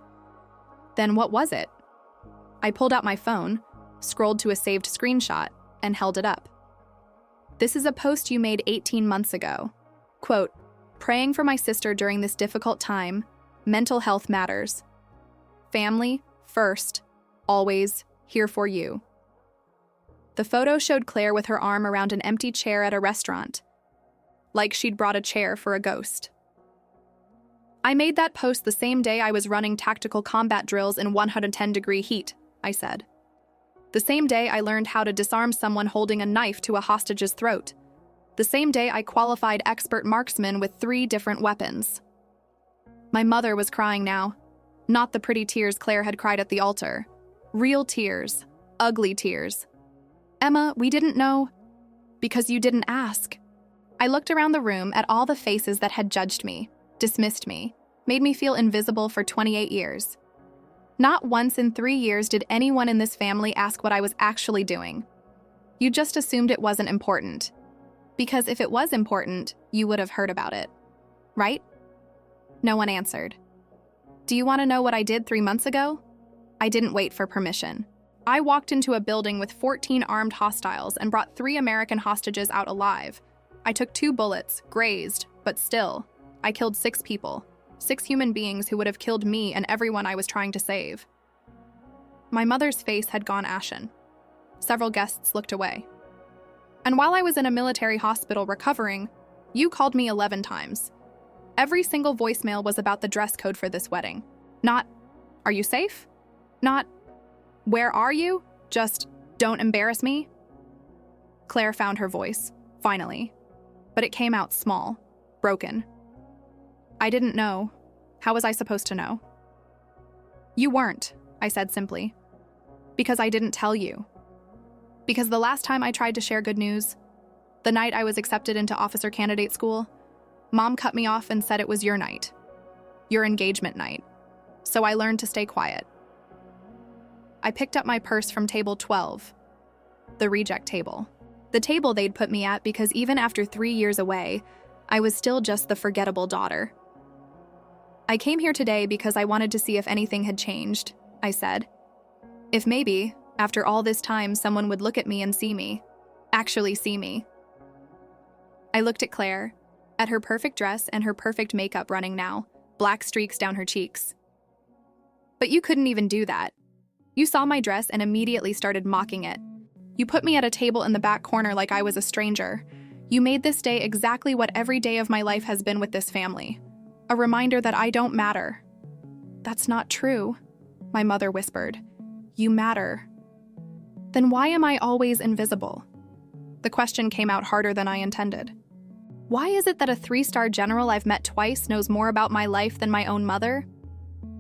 [SPEAKER 1] Then what was it? I pulled out my phone, scrolled to a saved screenshot, and held it up. This is a post you made 18 months ago. Quote, praying for my sister during this difficult time. Mental health matters. Family, first, always, here for you. The photo showed Claire with her arm around an empty chair at a restaurant, like she'd brought a chair for a ghost. I made that post the same day I was running tactical combat drills in 110-degree heat, I said. The same day I learned how to disarm someone holding a knife to a hostage's throat. The same day I qualified expert marksman with 3 different weapons. My mother was crying now. Not the pretty tears Claire had cried at the altar. Real tears. Ugly tears. Emma, we didn't know. Because you didn't ask. I looked around the room at all the faces that had judged me, dismissed me, made me feel invisible for 28 years. Not once in 3 years did anyone in this family ask what I was actually doing. You just assumed it wasn't important. Because if it was important, you would have heard about it. Right? No one answered. Do you want to know what I did 3 months ago? I didn't wait for permission. I walked into a building with 14 armed hostiles and brought 3 American hostages out alive. I took 2 bullets, grazed, but still, I killed 6 people. 6 human beings who would have killed me and everyone I was trying to save. My mother's face had gone ashen. Several guests looked away. And while I was in a military hospital recovering, you called me 11 times. Every single voicemail was about the dress code for this wedding. Not, are you safe? Not, where are you? Just, don't embarrass me? Claire found her voice, finally. But it came out small, broken. I didn't know. How was I supposed to know? You weren't, I said simply. Because I didn't tell you. Because the last time I tried to share good news, the night I was accepted into officer candidate school, Mom cut me off and said it was your night. Your engagement night. So I learned to stay quiet. I picked up my purse from table 12, the reject table. The table they'd put me at because even after 3 years away, I was still just the forgettable daughter. I came here today because I wanted to see if anything had changed, I said. If maybe, after all this time, someone would look at me and see me. Actually see me. I looked at Claire, at her perfect dress and her perfect makeup running now, black streaks down her cheeks. But you couldn't even do that. You saw my dress and immediately started mocking it. You put me at a table in the back corner like I was a stranger. You made this day exactly what every day of my life has been with this family. A reminder that I don't matter. That's not true, my mother whispered. You matter. Then why am I always invisible? The question came out harder than I intended. Why is it that a 3-star general I've met twice knows more about my life than my own mother?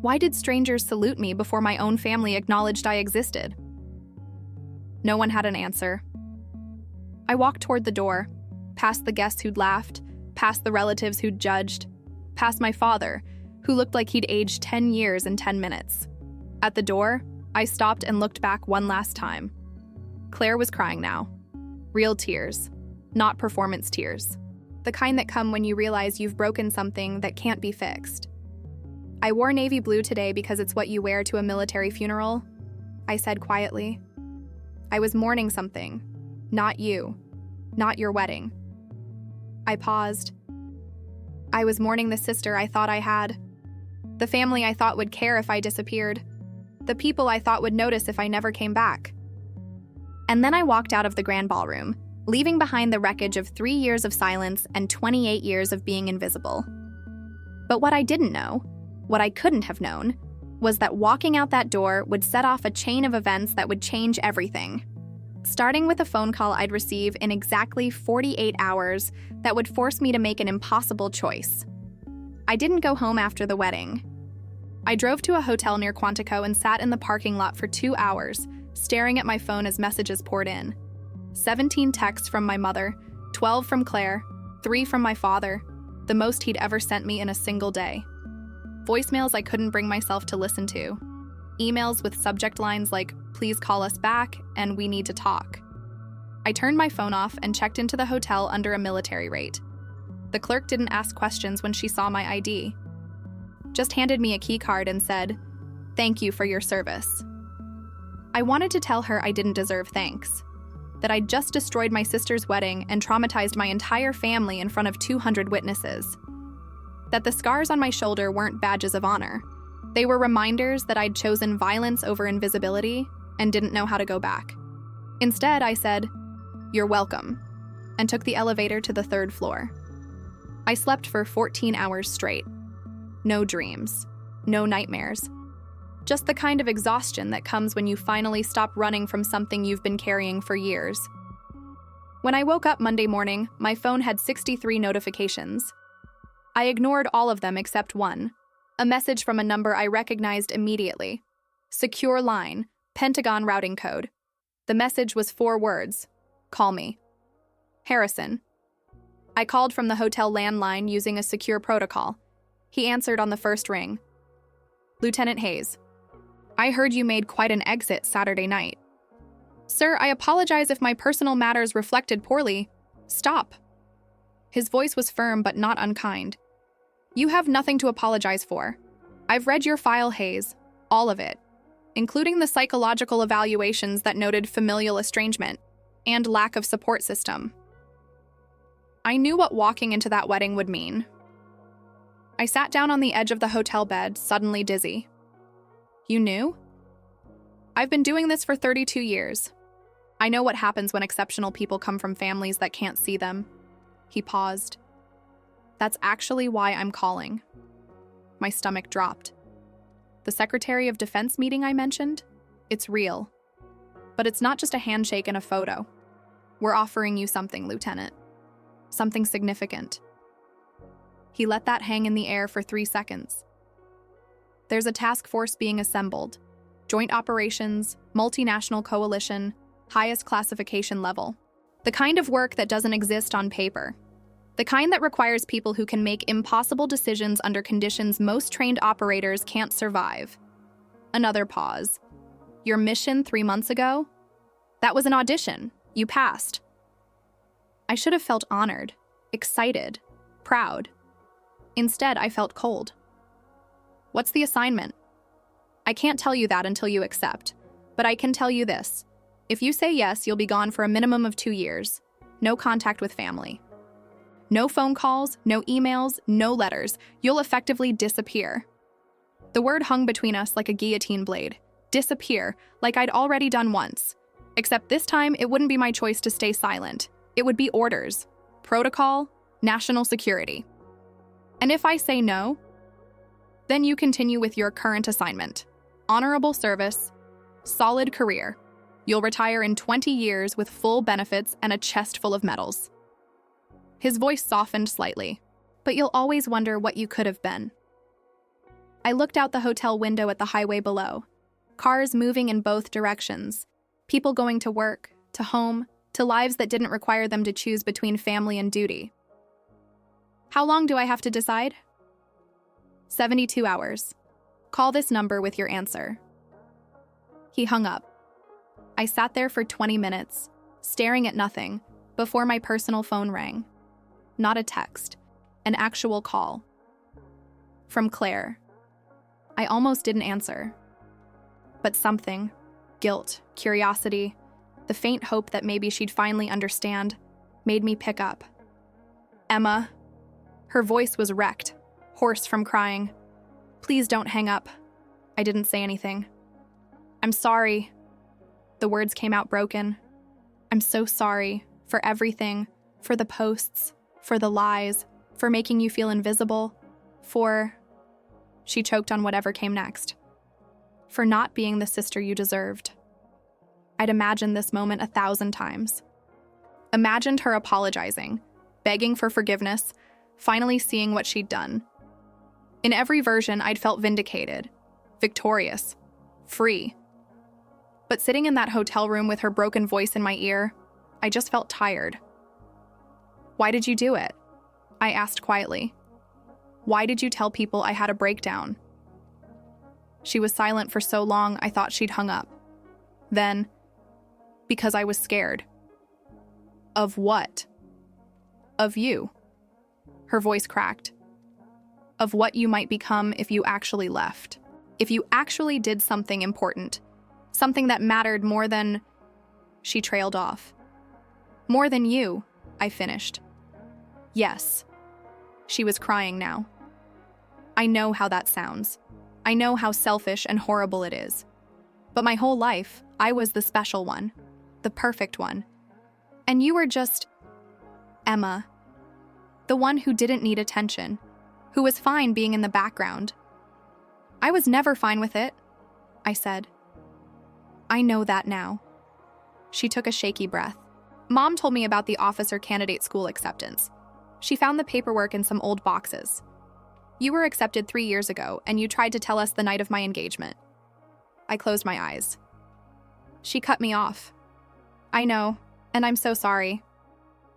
[SPEAKER 1] Why did strangers salute me before my own family acknowledged I existed? No one had an answer. I walked toward the door, past the guests who'd laughed, past the relatives who'd judged, past my father, who looked like he'd aged 10 years in 10 minutes. At the door, I stopped and looked back one last time. Claire was crying now. Real tears, not performance tears. The kind that come when you realize you've broken something that can't be fixed. I wore navy blue today because it's what you wear to a military funeral, I said quietly. I was mourning something, not you, not your wedding. I paused. I was mourning the sister I thought I had, the family I thought would care if I disappeared, the people I thought would notice if I never came back. And then I walked out of the grand ballroom, leaving behind the wreckage of 3 years of silence and 28 years of being invisible. But what I didn't know, what I couldn't have known, was that walking out that door would set off a chain of events that would change everything. Starting with a phone call I'd receive in exactly 48 hours that would force me to make an impossible choice. I didn't go home after the wedding. I drove to a hotel near Quantico and sat in the parking lot for 2 hours, staring at my phone as messages poured in. 17 texts from my mother, 12 from Claire, 3 from my father, the most he'd ever sent me in a single day. Voicemails I couldn't bring myself to listen to. Emails with subject lines like, "Please call us back," and "We need to talk." I turned my phone off and checked into the hotel under a military rate. The clerk didn't ask questions when she saw my ID. Just handed me a key card and said, "Thank you for your service." I wanted to tell her I didn't deserve thanks, that I'd just destroyed my sister's wedding and traumatized my entire family in front of 200 witnesses, that the scars on my shoulder weren't badges of honor. They were reminders that I'd chosen violence over invisibility and didn't know how to go back. Instead, I said, "You're welcome," and took the elevator to the 3rd floor. I slept for 14 hours straight. No dreams, no nightmares. Just the kind of exhaustion that comes when you finally stop running from something you've been carrying for years. When I woke up Monday morning, my phone had 63 notifications. I ignored all of them except one, a message from a number I recognized immediately. Secure line, Pentagon routing code. The message was 4 words. Call me. Harrison. I called from the hotel landline using a secure protocol. He answered on the first ring. Lieutenant Hayes. I heard you made quite an exit Saturday night. Sir, I apologize if my personal matters reflected poorly. Stop. His voice was firm but not unkind. You have nothing to apologize for. I've read your file, Hayes, all of it, including the psychological evaluations that noted familial estrangement and lack of support system. I knew what walking into that wedding would mean. I sat down on the edge of the hotel bed, suddenly dizzy. You knew? I've been doing this for 32 years. I know what happens when exceptional people come from families that can't see them. He paused. That's actually why I'm calling. My stomach dropped. The Secretary of Defense meeting I mentioned? It's real. But it's not just a handshake and a photo. We're offering you something, Lieutenant. Something significant. He let that hang in the air for 3 seconds. There's a task force being assembled. Joint operations, multinational coalition, highest classification level. The kind of work that doesn't exist on paper. The kind that requires people who can make impossible decisions under conditions most trained operators can't survive. Another pause. Your mission 3 months ago? That was an audition. You passed. I should have felt honored, excited, proud. Instead, I felt cold. What's the assignment? I can't tell you that until you accept, but I can tell you this. If you say yes, you'll be gone for a minimum of 2 years. No contact with family. No phone calls, no emails, no letters. You'll effectively disappear. The word hung between us like a guillotine blade. Disappear, like I'd already done once. Except this time, it wouldn't be my choice to stay silent. It would be orders, protocol, national security. And if I say no, then you continue with your current assignment. Honorable service, solid career. You'll retire in 20 years with full benefits and a chest full of medals. His voice softened slightly, but you'll always wonder what you could have been. I looked out the hotel window at the highway below. Cars moving in both directions. People going to work, to home, to lives that didn't require them to choose between family and duty. How long do I have to decide? 72 hours. Call this number with your answer. He hung up. I sat there for 20 minutes, staring at nothing, before my personal phone rang. Not a text, an actual call. From Claire. I almost didn't answer. But something, guilt, curiosity, the faint hope that maybe she'd finally understand, made me pick up. Emma. Her voice was wrecked, hoarse from crying. Please don't hang up. I didn't say anything. I'm sorry. The words came out broken. I'm so sorry for everything, for the posts, for the lies, for making you feel invisible, for... She choked on whatever came next. For not being the sister you deserved. I'd imagined this moment 1,000 times. Imagined her apologizing, begging for forgiveness, finally seeing what she'd done. In every version, I'd felt vindicated, victorious, free. But sitting in that hotel room with her broken voice in my ear, I just felt tired. Why did you do it? I asked quietly. Why did you tell people I had a breakdown? She was silent for so long I thought she'd hung up. Then, because I was scared. Of what? Of you. Her voice cracked. Of what you might become if you actually left. If you actually did something important. Something that mattered more than... She trailed off. More than you, I finished. Yes. She was crying now. I know how that sounds. I know how selfish and horrible it is. But my whole life, I was the special one. The perfect one. And you were just... Emma. The one who didn't need attention. Who was fine being in the background. I was never fine with it, I said. I know that now. She took a shaky breath. Mom told me about the officer candidate school acceptance. She found the paperwork in some old boxes. You were accepted 3 years ago, and you tried to tell us the night of my engagement. I closed my eyes. She cut me off. I know, and I'm so sorry.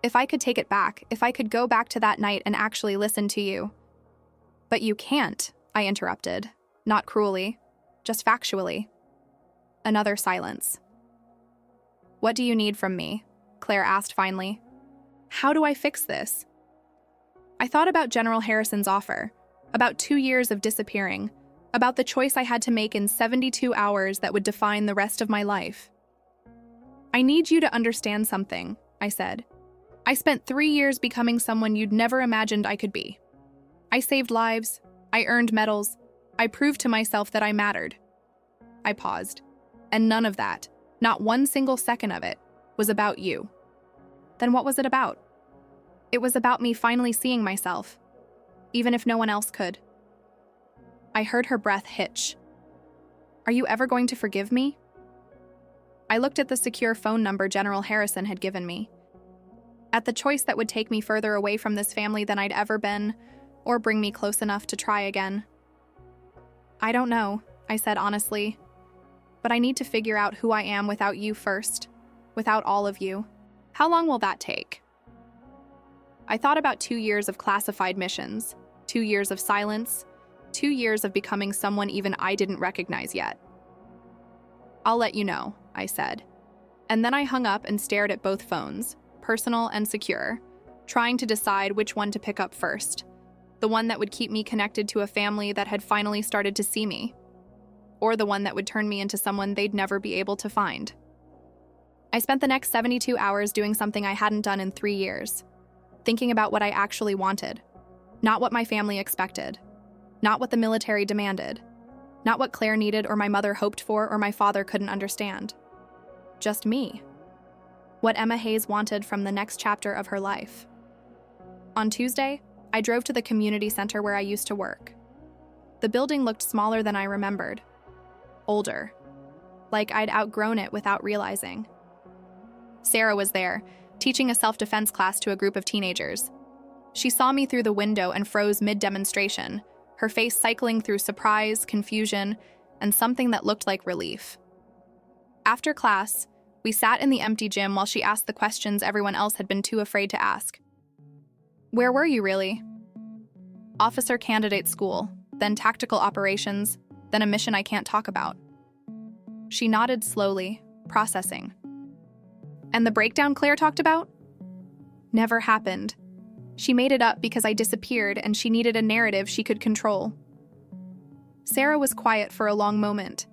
[SPEAKER 1] If I could take it back, if I could go back to that night and actually listen to you. But you can't, I interrupted. Not cruelly, just factually. Another silence. What do you need from me? Claire asked finally. How do I fix this? I thought about General Harrison's offer, about 2 years of disappearing, about the choice I had to make in 72 hours that would define the rest of my life. I need you to understand something, I said. I spent 3 years becoming someone you'd never imagined I could be. I saved lives, I earned medals, I proved to myself that I mattered. I paused, and none of that, not one single second of it, was about you. Then what was it about? It was about me finally seeing myself, even if no one else could. I heard her breath hitch. Are you ever going to forgive me? I looked at the secure phone number General Harrison had given me. At the choice that would take me further away from this family than I'd ever been, or bring me close enough to try again. I don't know, I said honestly, but I need to figure out who I am without you first, without all of you. How long will that take? I thought about 2 years of classified missions, 2 years of silence, 2 years of becoming someone even I didn't recognize yet. I'll let you know, I said. And then I hung up and stared at both phones, personal and secure, trying to decide which one to pick up first. The one that would keep me connected to a family that had finally started to see me, or the one that would turn me into someone they'd never be able to find. I spent the next 72 hours doing something I hadn't done in 3 years, thinking about what I actually wanted, not what my family expected, not what the military demanded, not what Claire needed or my mother hoped for or my father couldn't understand. Just me. What Emma Hayes wanted from the next chapter of her life. On Tuesday, I drove to the community center where I used to work. The building looked smaller than I remembered. Older. Like I'd outgrown it without realizing. Sarah was there, teaching a self-defense class to a group of teenagers. She saw me through the window and froze mid-demonstration, her face cycling through surprise, confusion, and something that looked like relief. After class, We sat in the empty gym while she asked the questions everyone else had been too afraid to ask. Where were you really? Officer candidate school, then tactical operations, then a mission I can't talk about. She nodded slowly, processing. And the breakdown Claire talked about? Never happened. She made it up because I disappeared and she needed a narrative she could control. Sarah was quiet for a long moment.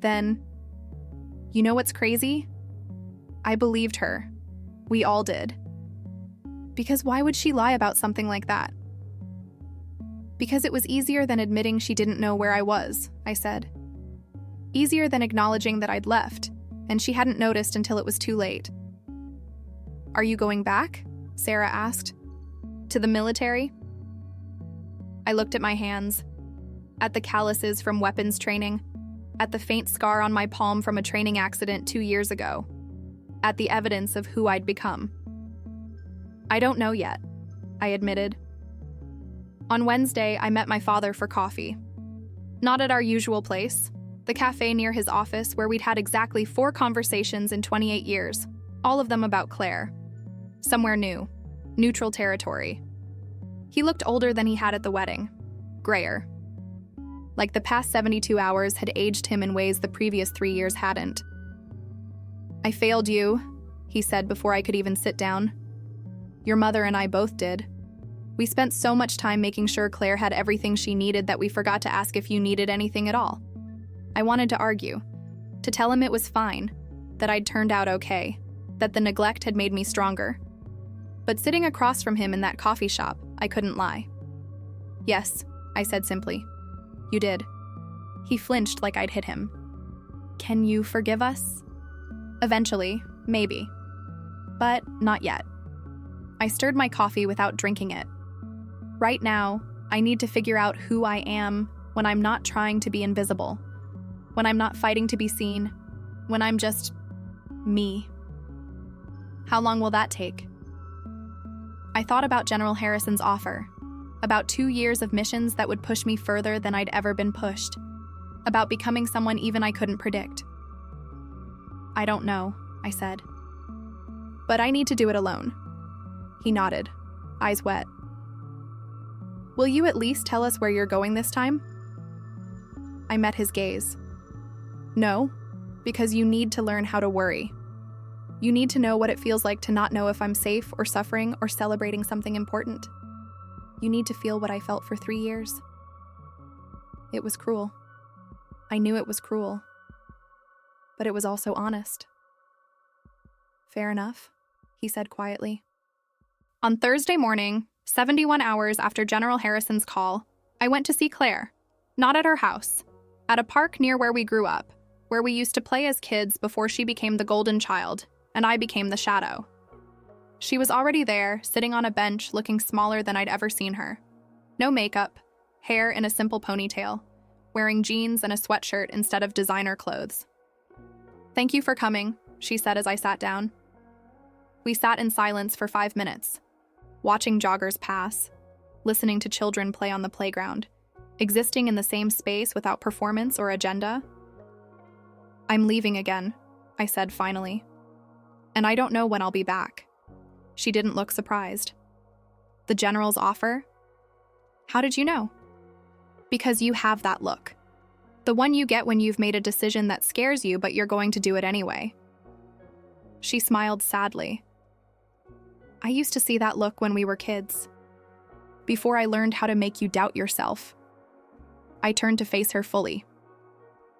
[SPEAKER 1] Then, you know what's crazy? I believed her. We all did. Because why would she lie about something like that? Because it was easier than admitting she didn't know where I was, I said. Easier than acknowledging that I'd left, and she hadn't noticed until it was too late. Are you going back? Sarah asked. To the military? I looked at my hands, at the calluses from weapons training, at the faint scar on my palm from a training accident 2 years ago, at the evidence of who I'd become. I don't know yet, I admitted. On Wednesday, I met my father for coffee. Not at our usual place, the cafe near his office where we'd had exactly 4 conversations in 28 years, all of them about Claire. Somewhere new, neutral territory. He looked older than he had at the wedding, grayer. Like the past 72 hours had aged him in ways the previous 3 years hadn't. I failed you, he said before I could even sit down. Your mother and I both did. We spent so much time making sure Claire had everything she needed that we forgot to ask if you needed anything at all. I wanted to argue, to tell him it was fine, that I'd turned out okay, that the neglect had made me stronger. But sitting across from him in that coffee shop, I couldn't lie. Yes, I said simply. You did. He flinched like I'd hit him. Can you forgive us? Eventually, maybe. But not yet. I stirred my coffee without drinking it. Right now, I need to figure out who I am when I'm not trying to be invisible, when I'm not fighting to be seen, when I'm just me. How long will that take? I thought about General Harrison's offer, about 2 years of missions that would push me further than I'd ever been pushed, about becoming someone even I couldn't predict. I don't know, I said. But I need to do it alone. He nodded, eyes wet. Will you at least tell us where you're going this time? I met his gaze. No, because you need to learn how to worry. You need to know what it feels like to not know if I'm safe or suffering or celebrating something important. You need to feel what I felt for 3 years. It was cruel. I knew it was cruel. But it was also honest. Fair enough, he said quietly. On Thursday morning, 71 hours after General Harrison's call, I went to see Claire, not at her house, at a park near where we grew up, where we used to play as kids before she became the golden child, and I became the shadow. She was already there, sitting on a bench looking smaller than I'd ever seen her. No makeup, hair in a simple ponytail, wearing jeans and a sweatshirt instead of designer clothes. Thank you for coming, she said as I sat down. We sat in silence for 5 minutes, watching joggers pass, listening to children play on the playground, existing in the same space without performance or agenda. I'm leaving again, I said finally. And I don't know when I'll be back. She didn't look surprised. The general's offer? How did you know? Because you have that look. The one you get when you've made a decision that scares you, but you're going to do it anyway. She smiled sadly. I used to see that look when we were kids, before I learned how to make you doubt yourself. I turned to face her fully.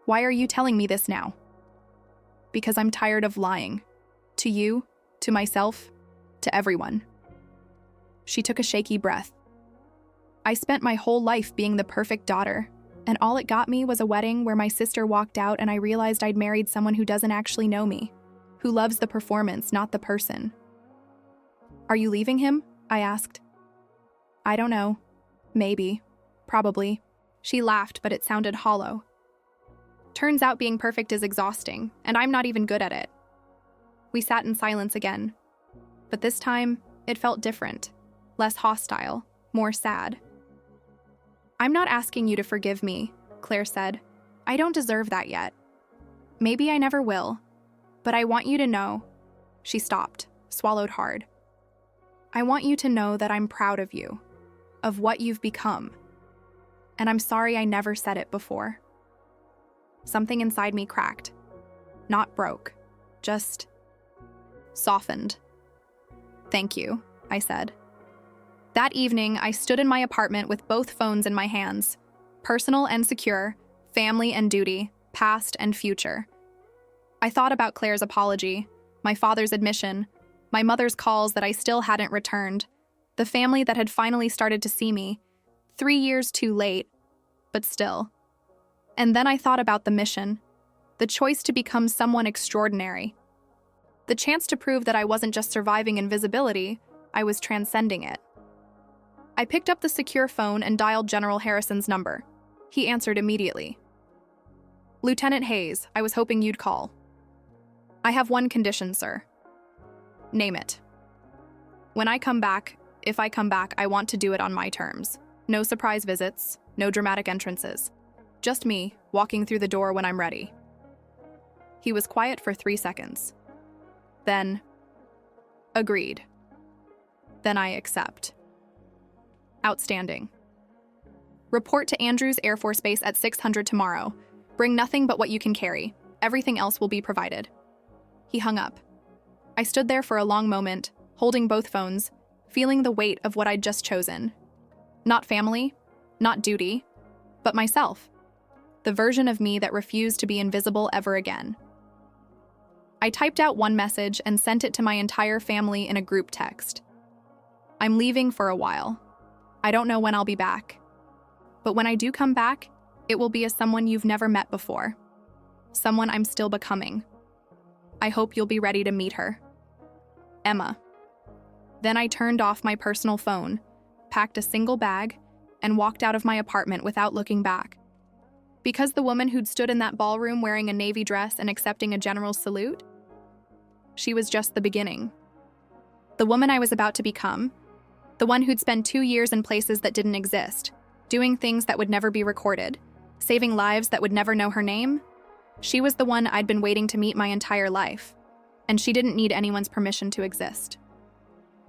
[SPEAKER 1] Why are you telling me this now? Because I'm tired of lying. To you, to myself, to everyone. She took a shaky breath. I spent my whole life being the perfect daughter, and all it got me was a wedding where my sister walked out and I realized I'd married someone who doesn't actually know me, who loves the performance, not the person. Are you leaving him? I asked. I don't know. Maybe. Probably. She laughed, but it sounded hollow. Turns out being perfect is exhausting, and I'm not even good at it. We sat in silence again. But this time, it felt different. Less hostile. More sad. I'm not asking you to forgive me, Claire said. I don't deserve that yet. Maybe I never will. But I want you to know, she stopped, swallowed hard. I want you to know that I'm proud of you, of what you've become. And I'm sorry I never said it before. Something inside me cracked. Not broke, just softened. Thank you, I said. That evening, I stood in my apartment with both phones in my hands, personal and secure, family and duty, past and future. I thought about Claire's apology, my father's admission, my mother's calls that I still hadn't returned, the family that had finally started to see me, 3 years too late, but still. And then I thought about the mission, the choice to become someone extraordinary, the chance to prove that I wasn't just surviving invisibility, I was transcending it. I picked up the secure phone and dialed General Harrison's number. He answered immediately. Lieutenant Hayes, I was hoping you'd call. I have one condition, sir. Name it. When I come back, if I come back, I want to do it on my terms. No surprise visits, no dramatic entrances. Just me, walking through the door when I'm ready. He was quiet for 3 seconds. Then, agreed. Then I accept. Outstanding. Report to Andrews Air Force Base at 600 tomorrow. Bring nothing but what you can carry. Everything else will be provided. He hung up. I stood there for a long moment, holding both phones, feeling the weight of what I'd just chosen. Not family, not duty, but myself. The version of me that refused to be invisible ever again. I typed out one message and sent it to my entire family in a group text. I'm leaving for a while. I don't know when I'll be back. But when I do come back, it will be as someone you've never met before. Someone I'm still becoming. I hope you'll be ready to meet her. Emma. Then I turned off my personal phone, packed a single bag, and walked out of my apartment without looking back. Because the woman who'd stood in that ballroom wearing a navy dress and accepting a general's salute? She was just the beginning. The woman I was about to become, the one who'd spend 2 years in places that didn't exist, doing things that would never be recorded, saving lives that would never know her name, she was the one I'd been waiting to meet my entire life, and she didn't need anyone's permission to exist.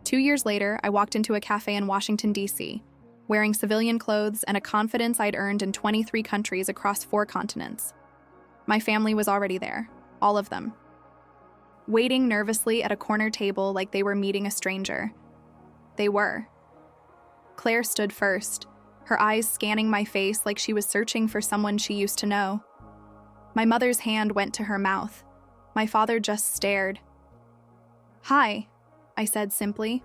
[SPEAKER 1] 2 years later, I walked into a cafe in Washington, D.C., wearing civilian clothes and a confidence I'd earned in 23 countries across 4 continents. My family was already there, all of them. Waiting nervously at a corner table like they were meeting a stranger. They were. Claire stood first, her eyes scanning my face like she was searching for someone she used to know. My mother's hand went to her mouth. My father just stared. "Hi," I said simply.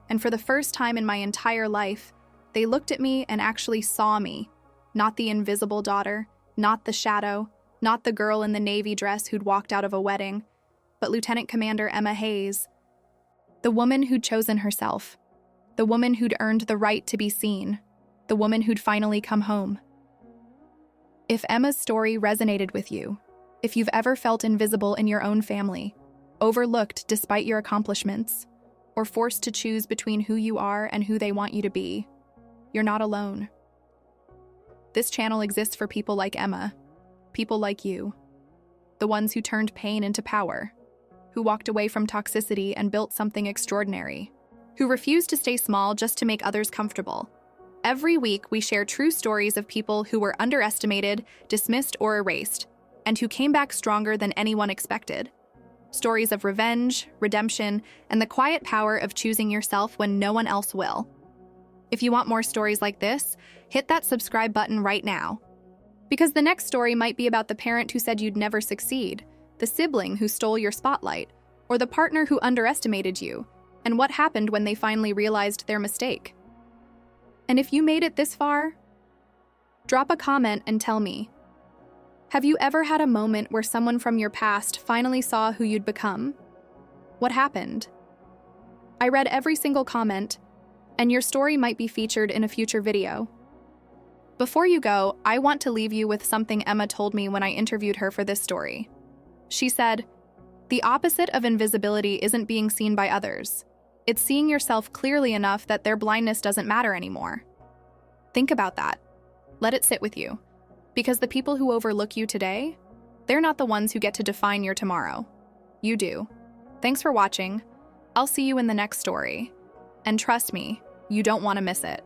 [SPEAKER 1] And for the first time in my entire life, they looked at me and actually saw me. Not the invisible daughter, not the shadow, not the girl in the navy dress who'd walked out of a wedding, but Lieutenant Commander Emma Hayes. The woman who'd chosen herself. The woman who'd earned the right to be seen. The woman who'd finally come home. If Emma's story resonated with you, if you've ever felt invisible in your own family, overlooked despite your accomplishments, or forced to choose between who you are and who they want you to be, you're not alone. This channel exists for people like Emma, people like you, the ones who turned pain into power, who walked away from toxicity and built something extraordinary, who refused to stay small just to make others comfortable. Every week, we share true stories of people who were underestimated, dismissed, or erased, and who came back stronger than anyone expected. Stories of revenge, redemption, and the quiet power of choosing yourself when no one else will. If you want more stories like this, hit that subscribe button right now. Because the next story might be about the parent who said you'd never succeed, the sibling who stole your spotlight, or the partner who underestimated you, and what happened when they finally realized their mistake. And if you made it this far, drop a comment and tell me. Have you ever had a moment where someone from your past finally saw who you'd become? What happened? I read every single comment, and your story might be featured in a future video. Before you go, I want to leave you with something Emma told me when I interviewed her for this story. She said, "The opposite of invisibility isn't being seen by others. It's seeing yourself clearly enough that their blindness doesn't matter anymore." Think about that. Let it sit with you. Because the people who overlook you today, they're not the ones who get to define your tomorrow. You do. Thanks for watching. I'll see you in the next story. And trust me, you don't want to miss it.